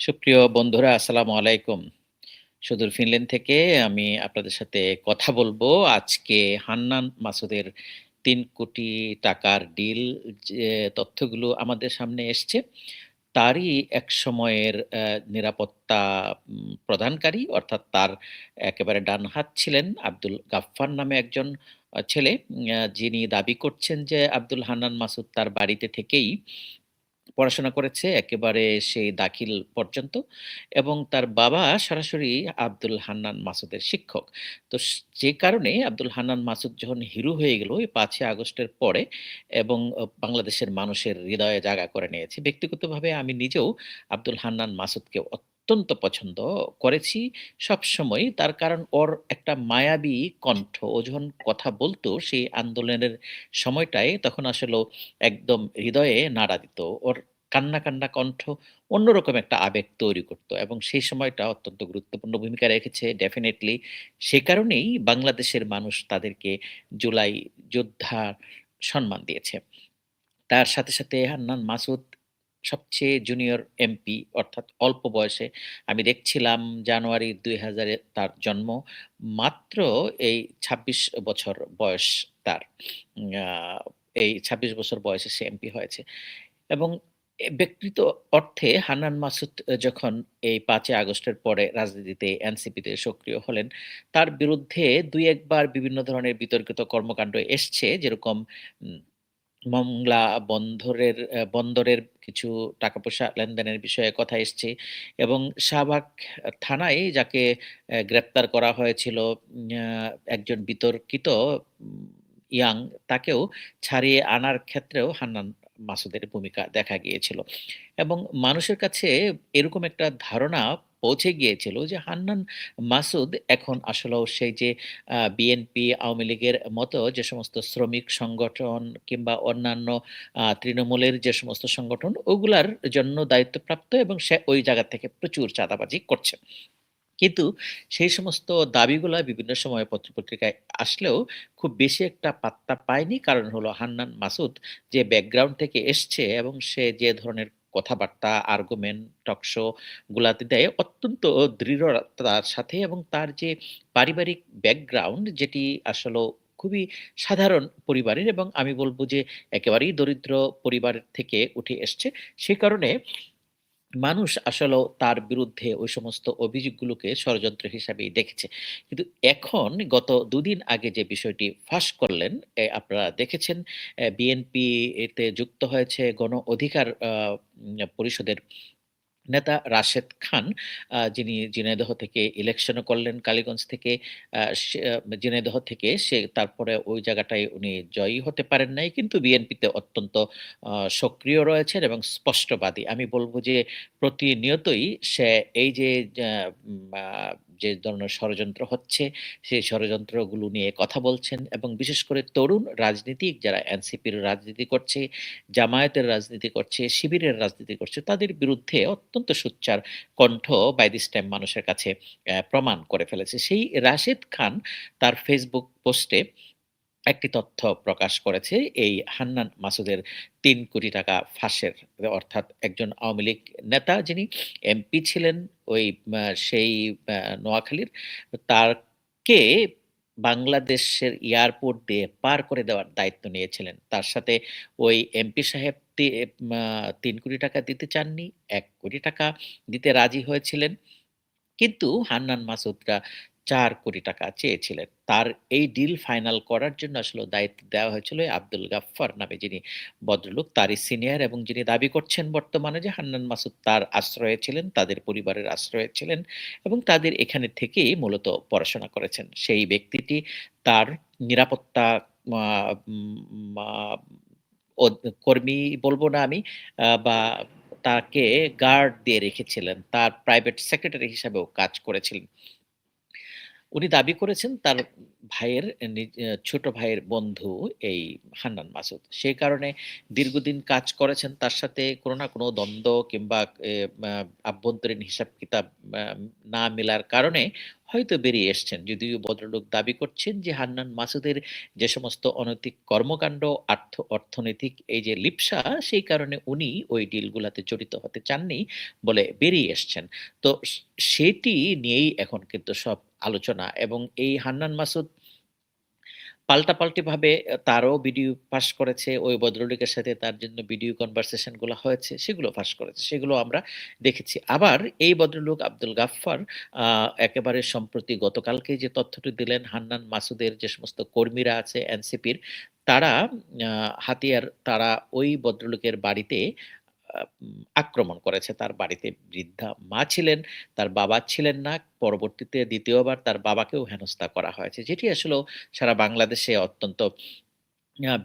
সুপ্রিয় বন্ধুরা আসসালামু আলাইকুম। সুদূর ফিনল্যান্ড থেকে আমি আপনাদের সাথে কথা বলবো। আজকে হান্নান মাসুদের ৩ কোটি টাকার ডিল যে তথ্যগুলো আমাদের সামনে এসছে, তারই এক সময়ের নিরাপত্তা প্রদানকারী অর্থাৎ তার একেবারে ডান হাত ছিলেন আব্দুল গাফফার নামে একজন ছেলে, যিনি দাবি করছেন যে আব্দুল হান্নান মাসুদ তার বাড়িতে থেকেই পড়াশোনা করেছে একেবারে সেই দাখিল পর্যন্ত এবং তার বাবা সরাসরি আব্দুল হান্নান মাসুদের শিক্ষক। তো যে কারণে আব্দুল হান্নান মাসুদ যখন হিরো হয়ে গেল এই ৫ই আগস্টের পরে এবং বাংলাদেশের মানুষের হৃদয়ে জায়গা করে নিয়েছে। ব্যক্তিগতভাবে আমি নিজেও আব্দুল হান্নান মাসুদকে অত্যন্ত পছন্দ করেছি সবসময়ই। তার কারণ ওর একটা মায়াবী কণ্ঠ। ও যখন কথা বলতো সেই আন্দোলনের সময়টায় তখন আসলেও একদম হৃদয়ে নাড়া দিত। ওর কান্না কণ্ঠ অন্যরকম একটা আবেগ তৈরি করত এবং সেই সময়টা অত্যন্ত গুরুত্বপূর্ণ ভূমিকা রেখেছে ডেফিনিটলি। সে কারণেই বাংলাদেশের মানুষ তাদেরকে জুলাই যোদ্ধার সম্মান দিয়েছে। তার সাথে হান্নান মাসুদ সবচেয়ে জুনিয়র এমপি অর্থাৎ অল্প বয়সে আমি দেখছিলাম জানুয়ারি ২০০০ এ তার জন্ম। মাত্র এই ২৬ বছর বয়স তার। আ এই ২৬ বছর বয়সে সে এমপি হয়েছে। এবং ব্যক্তিগত অর্থে হান্নান মাসুদ যখন এই ৫ই আগস্টের পরে রাজনীতিতে এনসিপিতে সক্রিয় হলেন, তার বিরুদ্ধে ২-১ বার বিভিন্ন ধরনের বিতর্কিত কর্মকাণ্ড এসছে। যেরকম উম মংলা বন্দরের কিছু টাকা-পয়সা লেনদেনের বিষয়ে কথা এসছে এবং শাহবাগ থানায় যাকে গ্রেপ্তার করা হয়েছিল একজন বিতর্কিত উম ইয়াং তাকেও ছাড়িয়ে আনার ক্ষেত্রেও হান্নান মাসুদের ভূমিকা দেখা গিয়েছিল। এবং মানুষের কাছে এরকম একটা ধারণা পৌঁছে গিয়েছিল যে হান্নান মাসুদ এখন আসলেও সেই যে বিএনপি, আওয়ামী লীগের মতো যে সমস্ত শ্রমিক সংগঠন কিংবা অন্যান্য তৃণমূলের যে সমস্ত সংগঠন ওগুলার জন্য দায়িত্বপ্রাপ্ত এবং সে ওই জায়গা থেকে প্রচুর চাঁদাবাজি করছে। কিন্তু সেই সমস্ত দাবিগুলা বিভিন্ন সময়ে পত্র-পত্রিকায় আসলেও খুব বেশি একটা পাত্তা পায়নি। কারণ হলো হান্নান মাসুদ যে ব্যাকগ্রাউন্ড থেকে এসছে এবং সে যে ধরনের কথাবার্তা, আর্গুমেন্ট, টকশো গুলাতে দেয় অত্যন্ত দৃঢ়তার সাথে এবং তার যে পারিবারিক ব্যাকগ্রাউন্ড যেটি আসলেও খুবই সাধারণ পরিবারের এবং আমি বলব যে একেবারেই দরিদ্র পরিবার থেকে উঠে এসছে। সে কারণে মানুষ আসলেও তার বিরুদ্ধে ওই সমস্ত অভিযোগগুলোকে ষড়যন্ত্র হিসাবেই দেখেছে। কিন্তু এখন গত ২ দিন আগে যে বিষয়টি ফাঁস করলেন, আপনারা দেখেছেন বিএনপি এতে যুক্ত হয়েছে গণ অধিকার পরিষদের নেতা রাশেদ খান, যিনি ঝিনাইদহ থেকে ইলেকশনও করলেন কালীগঞ্জ থেকে। সে ঝিনাইদহ থেকে সে তারপরে ওই জায়গাটায় উনি জয়ী হতে পারেন নাই। কিন্তু বিএনপিতে অত্যন্ত আ সক্রিয় রয়েছেন এবং স্পষ্টবাদী। আমি বলব যে প্রতিনিয়তই সে এই যে যা আ যে ধরনের ষড়যন্ত্র হচ্ছে, সেই ষড়যন্ত্রগুলো নিয়ে কথা বলছেন এবং বিশেষ করে তরুণ রাজনীতিক যারা এনসিপির রাজনীতি করছে, জামায়াতের রাজনীতি করছে, শিবিরের রাজনীতি করছে, তাদের বিরুদ্ধে অত্যন্ত সোচ্চার কণ্ঠ বাই দিস টাইম মানুষের কাছে প্রমাণ করে ফেলেছে। সেই রাশেদ খান তার ফেসবুক পোস্টে একটি তথ্য প্রকাশ করেছে এই হান্নান মাসুদের ৩ কোটি টাকা ফাঁসের। অর্থাৎ একজন আওয়ামী লীগ নেতা যিনি এমপি ছিলেন ওই সেই নোয়াখালীর, তাকে বাংলাদেশের এয়ারপোর্ট দিয়ে পার করে দেওয়ার দায়িত্ব নিয়েছিলেন। তার সাথে ওই এমপি সাহেব মা ৩ কোটি টাকা দিতে চাননি, ১ কোটি টাকা দিতে রাজি হয়েছিলেন। কিন্তু হান্নান মাসুদরা ৪ কোটি টাকা চেয়েছিলেন। তার এই ডিল ফাইনাল করার জন্য আসলে দায়িত্ব দেওয়া হয়েছিল এই আব্দুল গাফফার নামে যিনি ভদ্রলোক, তারই সিনিয়র এবং যিনি দাবি করছেন বর্তমানে যে হান্নান মাসুদ তার আশ্রয়ে ছিলেন, তাদের পরিবারের আশ্রয়ে ছিলেন এবং তাদের এখানে থেকেই মূলত পড়াশোনা করেছেন। সেই ব্যক্তিটি তার নিরাপত্তা মা উম মা কর্মী বলব না আমি, বা তাকে গার্ড দিয়ে রেখেছিলেন। তার প্রাইভেট সেক্রেটারি হিসাবেও কাজ করেছিলেন। উনি দাবি করেছেন তার ভাইয়ের ছোট ভাইয়ের বন্ধু এই হান্নান মাসুদ। সেই কারণে দীর্ঘদিন কাজ করেছেন তার সাথে কোনো না কোনো দ্বন্দ্ব কিংবা এ মা আভ্যন্তরীণ হিসাব-কিতাব আ না মেলার কারণে হয়তো বেরিয়ে এসছেন। যদিও ভদ্রলোক দাবি করছেন যে হান্নান মাসুদের যে সমস্ত অনৈতিক কর্মকাণ্ড, অর্থনৈতিক এই যে লিপ্সা, সেই কারণে উনি ওই ডিলগুলাতে জড়িত হতে চাননি বলে বেরিয়ে এসছেন। তো সেটি নিয়েই এখন কিন্তু সব আলোচনা এবং এই হান্নান মাসুদ পাল্টাপাল্টিভাবে তারও ভিডিও ফাঁস করেছে। ওই ভদ্রলোকের সাথে তার জন্য ভিডিও কনভারসেশন গুলা হয়েছে, সেগুলো ফাঁস করেছে। সেগুলো আমরা দেখেছি। আবার এই ভদ্রলোক আব্দুল গাফফার আ একেবারে সম্প্রতি গতকালকে যে তথ্যটি দিলেন, হান্নান মাসুদের যে সমস্ত কর্মীরা আছে এনসিপির, তারা আ তারা ওই ভদ্রলোকের বাড়িতে আক্রমণ করেছে। তার বাড়িতে বৃদ্ধা মা ছিলেন, তার বাবা ছিলেন না। পরবর্তীতে ২য় বার তার বাবাকেও হেনস্থা করা হয়েছে। যেটি আসলেও সারা বাংলাদেশে অত্যন্ত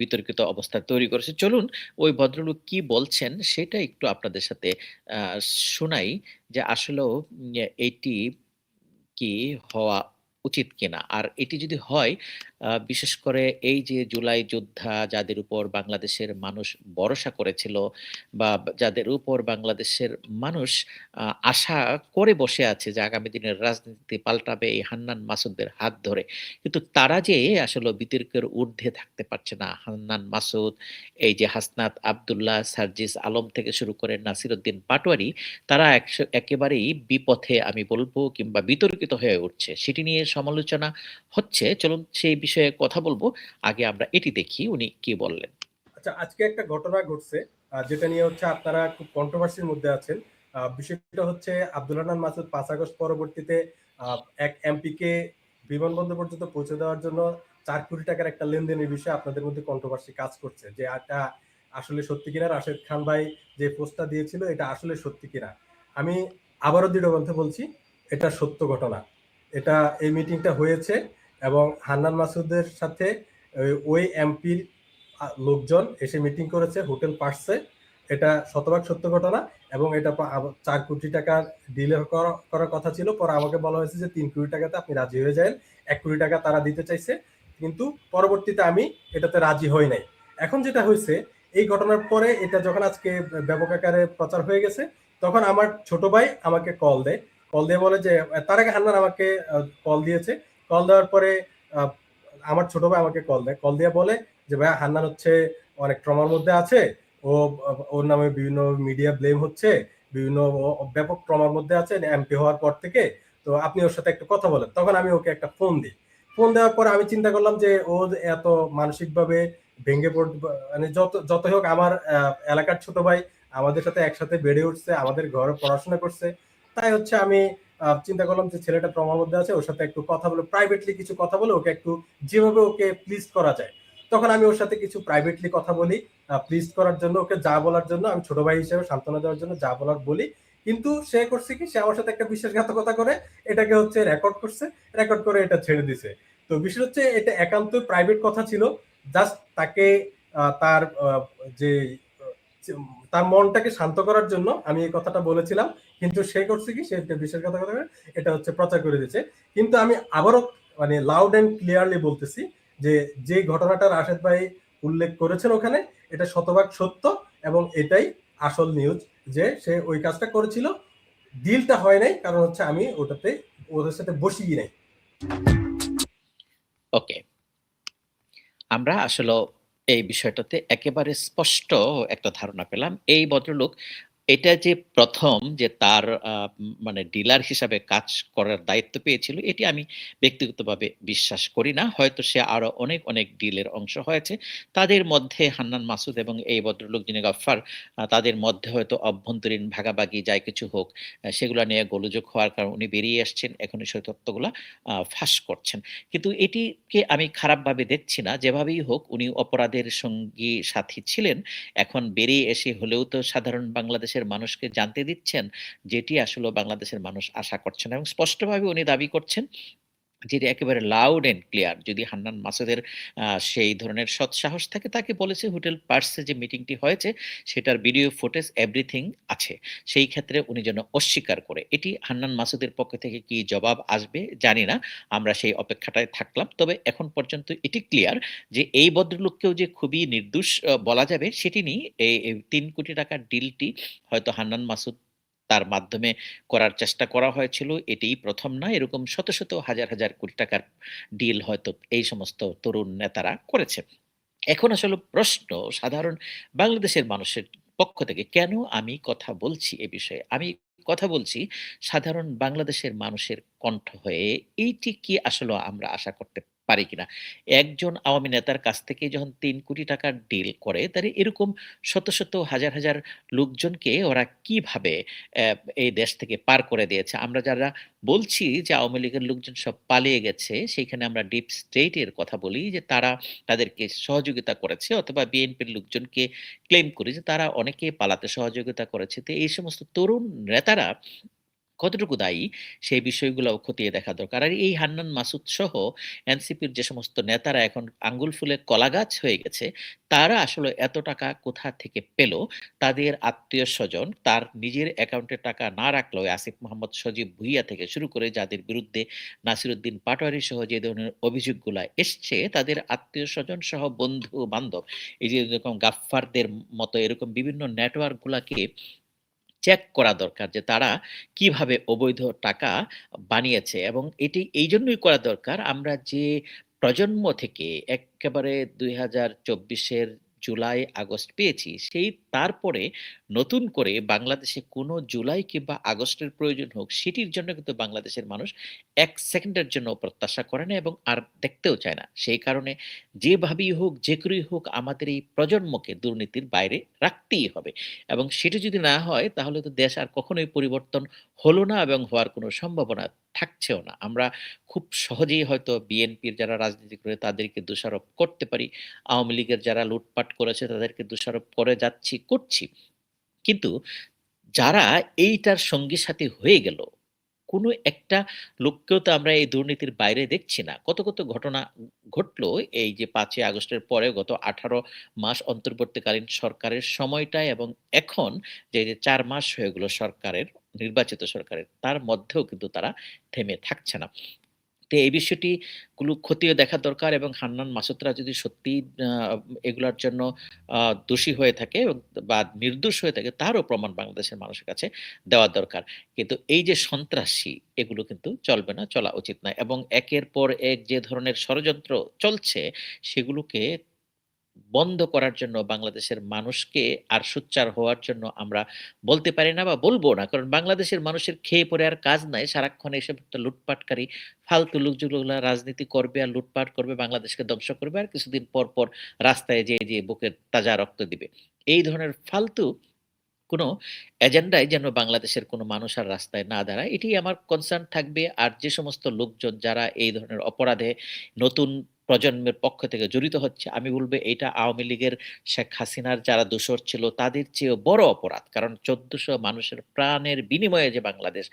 বিতর্কিত অবস্থা তৈরি করেছে। চলুন ওই ভদ্রলোক কি বলছেন সেটা একটু আপনাদের সাথে আ শোনাই যে আসলেও এইটি কি হওয়া উচিত কিনা? আর এটি যদি হয় বিশেষ করে এই যে জুলাই যোদ্ধা যাদের উপর বাংলাদেশের মানুষ ভরসা করেছিল বা যাদের উপর বাংলাদেশের মানুষ আশা করে বসে আছে যে আগামী দিনের রাজনীতি পাল্টাবে এই হান্নান মাসুদদের হাত ধরে। কিন্তু তারা যে আসলে বিতর্কের ঊর্ধ্বে থাকতে পারছে না। হান্নান মাসুদ, এই যে হাসনাত আব্দুল্লাহ, সার্জিস আলম থেকে শুরু করে নাসিরউদ্দিন পাটোয়ারি, তারা একেবারেই বিপথে আমি বলব কিংবা বিতর্কিত হয়ে উঠছে। সেটি নিয়ে সমালোচনা হচ্ছে। চলুন সেই বিষয়ে কথা বলবো। আগে আমরা এটি দেখি উনি কি বললেন। আচ্ছা, আজকে একটা ঘটনা ঘটছে যেটা নিয়ে হচ্ছে আপনারা খুব কন্ট্রোভার্সির মধ্যে আছেন। বিষয়টা হচ্ছে আব্দুল হান্নান মাসুদ ৫ আগস্ট পরবর্তীতে এক এমপিকে বিমানবন্দর পর্যন্ত পৌঁছে দেওয়ার জন্য ৪ কোটি টাকার একটা লেনদেনের বিষয়ে আপনাদের মধ্যে কন্ট্রোভার্সি কাজ করছে। যে এটা আসলে সত্যি কিনা, রাশেদ খান ভাই যে পোস্টটা দিয়েছিল এটা আসলে সত্যি কিনা। আমি আবারও দৃঢ় কণ্ঠে বলছি, এটা সত্য ঘটনা। এটা এই মিটিংটা হয়েছে এবং হান্নান মাসুদের সাথে ওই এমপির লোকজন এসে মিটিং করেছে হোটেল পার্সে। এটা শতভাগ সত্য ঘটনা এবং এটা ৪ কোটি টাকার ডিলে করার কথা ছিল। পরে আমাকে বলা হয়েছে যে ৩ কোটি টাকাতে আপনি রাজি হয়ে যান। ১ কোটি টাকা তারা দিতে চাইছে, কিন্তু পরবর্তীতে আমি এটাতে রাজি হই নাই। এখন যেটা হয়েছে, এই ঘটনার পরে এটা যখন আজকে ব্যাপক আকারে প্রচার হয়ে গেছে, তখন আমার ছোট ভাই আমাকে কল দেয়। কল দিয়ে বলে যে তার আগে হান্নান আমাকে কল দিয়েছে। কল দেওয়ার পরে আমার ছোট ভাই আমাকে কল দেয়। কল দিয়ে বলে যে ভাইয়া হান্নান হচ্ছে অনেক ট্রমার মধ্যে আছে। ও ওর নামে বিভিন্ন মিডিয়া ব্লেম হচ্ছে, বিভিন্ন ব্যাপক ট্রমার মধ্যে আছে এমপি হওয়ার পর থেকে। তো আপনি ওর সাথে একটু কথা বলেন। তখন আমি ওকে একটা ফোন দিই। ফোন দেওয়ার পর আমি চিন্তা করলাম যে ও এত মানসিকভাবে ভেঙে পড়, মানে যতই হোক আমার এলাকার ছোট ভাই, আমাদের সাথে একসাথে বেড়ে উঠছে, আমাদের ঘরে পড়াশোনা করছে। তাই হচ্ছে আমি চিন্তা করলাম যে ছেলেটা ট্রমার মধ্যে আছে, ওর সাথে একটু কথা বলে, প্রাইভেটলি কিছু কথা বলে ওকে একটু যেভাবে ওকে প্লিজ করা যায়। তখন আমি ওর সাথে কিছু প্রাইভেটলি কথা বলি, প্লিজ করার জন্য, ওকে যা বলার জন্য, আমি ছোট ভাই হিসেবে সান্ত্বনা দেওয়ার জন্য যা বলার বলি। কিন্তু সে করছে কি, সে আমার সাথে একটা বিশ্বাসঘাতকতা করে এটাকে হচ্ছে রেকর্ড করছে, রেকর্ড করে এটা ছেড়ে দিছে। তো বিষয় হচ্ছে এটা একান্ত প্রাইভেট কথা ছিল। জাস্ট তাকে তার যে তার মনটাকে শান্ত করার জন্য আমি এই কথাটা বলেছিলাম। কিন্তু সে করছে কি, সে বিশ্বাসঘাতকতা করে এটা হচ্ছে প্রচার করে দিয়েছে। কিন্তু আমি আবারও মানে লাউড এন্ড ক্লিয়ারলি বলতেছি যে যে ঘটনাটা রাশেদ ভাই উল্লেখ করেছেন ওখানে, এটা শতভাগ সত্য এবং এটাই আসল নিউজ যে সে ওই কাজটা করেছিল। ডিলটা হয় নাই কারণ হচ্ছে আমি ওটাতে ওদের সাথে বসিই নাই। ওকে। আমরা আসলেও এই বিষয়টাতে একেবারে স্পষ্ট একটা ধারণা পেলাম। এই ভদ্রলোক এটা যে ১ম যে তার মানে ডিলার হিসাবে কাজ করার দায়িত্ব পেয়েছিল, এটি আমি ব্যক্তিগতভাবে বিশ্বাস করি না। হয়তো সে আরো অনেক, অনেক ডিলের অংশ হয়েছে। তাদের মধ্যে হান্নান মাসুদ এবং এই ভদ্রলোক যিনি গফফার, তাদের মধ্যে হয়তো অভ্যন্তরীণ ভাগাভাগি যাই কিছু হোক, সেগুলা নিয়ে গোলযোগ হওয়ার কারণে উনি বেরিয়ে আসছেন। এখন সেই তথ্যগুলা ফাঁস করছেন। কিন্তু এটিকে আমি খারাপভাবে দেখছি না। যেভাবেই হোক উনি অপরাধের সঙ্গী সাথী ছিলেন। এখন বেরিয়ে এসে হলেও তো সাধারণ বাংলাদেশের মানুষকে জানতে দিচ্ছেন, যেটি আসলেও বাংলাদেশের মানুষ আশা করছেন এবং স্পষ্টভাবে উনি দাবি করছেন যেটি একেবারে লাউড অ্যান্ড ক্লিয়ার। যদি হান্নান মাসুদের সেই ধরনের সৎসাহস থাকে, তাকে বলেছে হোটেল পার্সে যে মিটিংটি হয়েছে সেটার ভিডিও ফুটেজ এভরিথিং আছে। সেই ক্ষেত্রে উনি যেন অস্বীকার করে। এটি হান্নান মাসুদের পক্ষ থেকে কি জবাব আসবে জানি না। আমরা সেই অপেক্ষাটায় থাকলাম। তবে এখন পর্যন্ত এটি ক্লিয়ার যে এই ভদ্রলোককেও যে খুবই নির্দোষ বলা যাবে সেটি নেই। এই ৳৩,০০,০০,০০০ ডিলটি হয়তো হান্নান মাসুদ তার মাধ্যমে করার চেষ্টা করা হয়েছিল। এটিই ১ম না। এরকম শত, শত হাজার, হাজার কোটি টাকার ডিল হয়তো এই সমস্ত তরুণ নেতারা করেছে। এখন আসলে প্রশ্ন সাধারণ বাংলাদেশের মানুষের পক্ষ থেকে কেন আমি কথা বলছি এ বিষয়ে? আমি কথা বলছি সাধারণ বাংলাদেশের মানুষের কণ্ঠ হয়ে। এইটি কি আসলেও আমরা আশা করতে পারি কিনা? একজন আওয়ামী নেতার কাছ থেকে যখন ৳৩,০০,০০,০০০ ডিল করে, তাহলে এরকম শত, শত হাজার, হাজার লোকজনকে ওরা কিভাবে অ্যা এই দেশ থেকে পার করে দিয়েছে? আমরা যারা বলছি যে আওয়ামী লীগের লোকজন সব পালিয়ে গেছে, সেইখানে আমরা ডিপ স্টেট এর কথা বলি যে তারা তাদেরকে সহযোগিতা করেছে অথবা বিএনপির লোকজনকে ক্লেইম করি যে তারা অনেকে পালাতে সহযোগিতা করেছে। তো এই সমস্ত তরুণ নেতারা কতটুকু দায়ী সেই বিষয়গুলাও খতিয়ে দেখা দরকার। আর এই হান্নান মাসুদ সহ এনসিপির যে সমস্ত নেতারা এখন আঙ্গুল ফুলে কলাগাছ হয়ে গেছে, তারা আসলে এত টাকা কোথা থেকে পেল? তাদের আত্মীয়স্বজন তার নিজের অ্যাকাউন্টে টাকা না রাখলেও আসিফ মোহাম্মদ সজীব ভুইয়া থেকে শুরু করে যাদের বিরুদ্ধে নাসিরুদ্দিন পাটোয়ারি সহ যে ধরনের অভিযোগগুলা এসছে, তাদের আত্মীয়স্বজন সহ বন্ধু-বান্ধব এই যে যেরকম গাফফারদের মতো এরকম বিভিন্ন নেটওয়ার্ক গুলাকে চেক করা দরকার যে তারা কিভাবে অবৈধ টাকা বানিয়েছে এবং এটি এইজন্যই করা দরকার আমরা যে প্রজন্ম থেকে এক্কেবারে ২০২৪ এর জুলাই, আগস্ট পেয়েছি, সেই তারপরে নতুন করে বাংলাদেশে কোনো জুলাই কিংবা আগস্টের প্রয়োজন হোক, সেটির জন্য কিন্তু বাংলাদেশের মানুষ ১ সেকেন্ডের জন্য প্রত্যাশা করে না এবং আর দেখতেও চায় না। সেই কারণে যেভাবেই হোক, যে করেই হোক আমাদের এই প্রজন্মকে দুর্নীতির বাইরে রাখতেই হবে। এবং সেটা যদি না হয় তাহলে তো দেশ আর কখনোই পরিবর্তন হলো না এবং হওয়ার কোনো সম্ভাবনা থাকছেও না। আমরা খুব সহজেই হয়তো বিএনপির যারা রাজনীতি করে তাদেরকে দোষারোপ করতে পারি। আওয়ামী লীগের যারা লুটপাট করেছে তাদেরকে দোষারোপ করে যাচ্ছি, করছি। কিন্তু যারা এইটার সঙ্গী সাথী হয়ে গেল, কোনো একটা লোককেও তো আমরা এই দুর্নীতির বাইরে দেখছি না। কত, কত ঘটনা ঘটলো এই যে ৫ই আগস্টের পরে গত ১৮ মাস অন্তর্বর্তীকালীন সরকারের সময়টায় এবং এখন যে, ৪ মাস হয়ে গেল সরকারের, নির্বাচিত সরকারের, তার মধ্যেও কিন্তু তারা থেমে থাকছে না। তো এই বিষয়টি খতিয়ে দেখা দরকার এবং হান্নান মাসুদরা যদি সত্যিই আ এগুলার জন্য আ দোষী হয়ে থাকে বা নির্দোষ হয়ে থাকে তারও প্রমাণ বাংলাদেশের মানুষের কাছে দেওয়া দরকার। কিন্তু এই যে সন্ত্রাসী এগুলো কিন্তু চলবে না, চলা উচিত না এবং একের পর এক যে ধরনের ষড়যন্ত্র চলছে সেগুলোকে বন্ধ করার জন্য বাংলাদেশের মানুষকে আর সোচ্চার হওয়ার জন্য আমরা বলতে পারি না বা বলবো না। কারণ বাংলাদেশের মানুষের খেয়ে পরে আর কাজ নাই। সারাক্ষণ এসব একটা লুটপাটকারী ফালতু লোক যেগুলা রাজনীতি করবে আর লুটপাট করবে, বাংলাদেশকে ধ্বংস করবে আর কিছুদিন পর, পর রাস্তায় যেয়ে বুকের তাজা রক্ত দিবে। এই ধরনের ফালতু কোনো এজেন্ডায় যেন বাংলাদেশের কোনো মানুষ আর রাস্তায় না দাঁড়ায়। এটিই আমার কনসার্ন থাকবে। আর যে সমস্ত লোকজন যারা এই ধরনের অপরাধে নতুন প্রজন্মের পক্ষ থেকে জড়িত হচ্ছে, আমি বলব এটা আওয়ামী লীগের শেখ হাসিনার যারা দোসর ছিল তাদের চেয়েও বড় অপরাধ। কারণ ১৪০০ মানুষের প্রাণের বিনিময়ে যে বাংলাদেশ,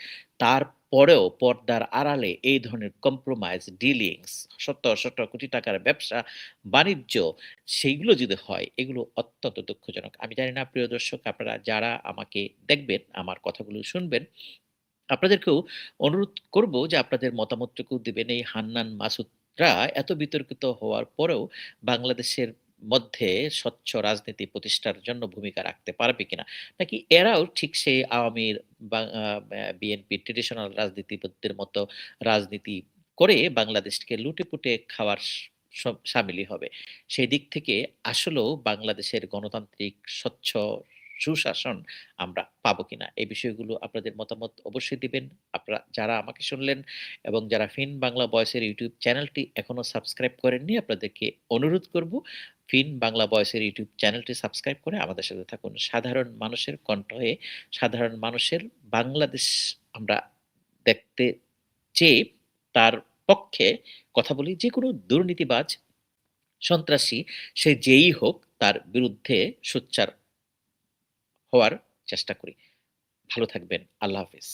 তারপরেও পর্দার আড়ালে এই ধরনের কম্প্রোমাইজ, ডিলিংস, শত, শত কোটি টাকার ব্যবসা, বাণিজ্য সেইগুলো যদি হয়, এগুলো অত্যন্ত দুঃখজনক। আমি জানি না প্রিয় দর্শক আপনারা যারা আমাকে দেখবেন, আমার কথাগুলো শুনবেন, আপনাদেরকেও অনুরোধ করব যে আপনাদের মতামতটুকু দিবেন। এই হান্নান মাসুদরা এত বিতর্কিত হওয়ার পরেও বাংলাদেশের মধ্যে স্বচ্ছ রাজনীতি প্রতিষ্ঠার জন্য ভূমিকা রাখতে পারবে কিনা? নাকি এরাও ঠিক সেই আওয়ামীর বা বিএনপির ট্র্যাডিশনাল রাজনীতিবিদদের মতো রাজনীতি করে বাংলাদেশকে লুটে-পুটে খাওয়ার শামিলি হবে? সেই দিক থেকে আসলেও বাংলাদেশের গণতান্ত্রিক স্বচ্ছ সুশাসন আমরা পাবো কিনা? এই বিষয়গুলো আপনাদের মতামত অবশ্যই দিবেন। আপনারা যারা আমাকে শুনলেন এবং যারা ফিন বাংলা ভয়েসের ইউটিউব চ্যানেলটি এখনো সাবস্ক্রাইব করেননি, আপনাদেরকে অনুরোধ করব ফিন বাংলা ভয়েসের ইউটিউব চ্যানেলটি সাবস্ক্রাইব করে আমাদের সাথে থাকুন। সাধারণ মানুষের কণ্ঠ হয়ে সাধারণ মানুষের বাংলাদেশ আমরা দেখতে চেয়ে তার পক্ষে কথা বলি। যেকোনো দুর্নীতিবাজ, সন্ত্রাসী সে যেই হোক তার বিরুদ্ধে সোচ্চার হওয়ার চেষ্টা করি। ভালো থাকবেন। আল্লাহ হাফেজ।